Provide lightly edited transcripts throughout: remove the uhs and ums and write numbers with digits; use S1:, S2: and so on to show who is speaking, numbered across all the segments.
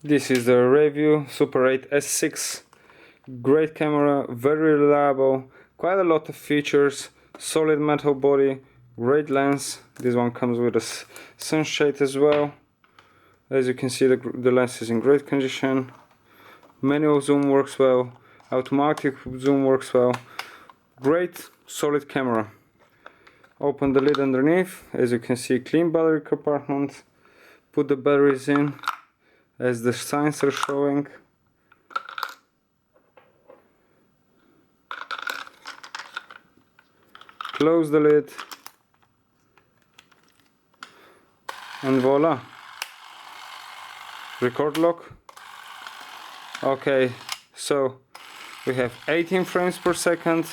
S1: This is the Revue Super-8 S6. Great camera, very reliable, quite a lot of features, solid metal body, great lens. This one comes with a sunshade as well. As you can see, the lens is in great condition. Manual zoom works well, automatic zoom works well. Great solid camera. Open the lid underneath. As you can see, clean battery compartment. Put the batteries in as the signs are showing. Close the lid and voila, record lock. Okay, so we have 18 frames per second,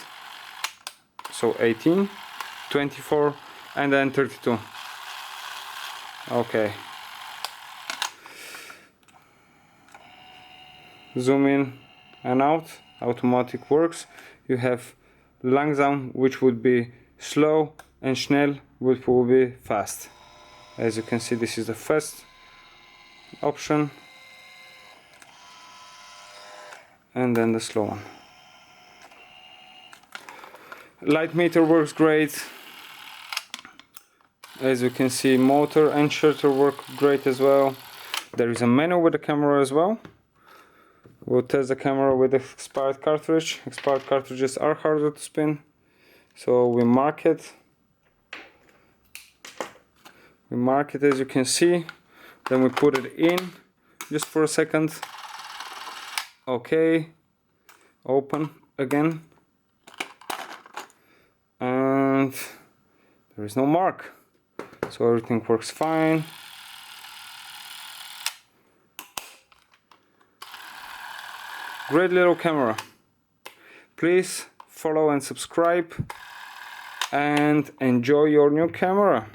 S1: so 18, 24 and then 32. Okay, zoom in and out, automatic works. You have langsam, which would be slow, and schnell, which will be fast. As you can see, this is the fast option and then the slow one. Light meter works great. As you can see, motor and shutter work great as well. There is a menu with the camera as well. We'll test the camera with the expired cartridge. Expired cartridges are harder to spin, so we mark it. We mark it, as you can see. Then we put it in just for a second. Okay, open again, and there is no mark, so everything works fine. Great little camera. Please follow and subscribe and enjoy your new camera.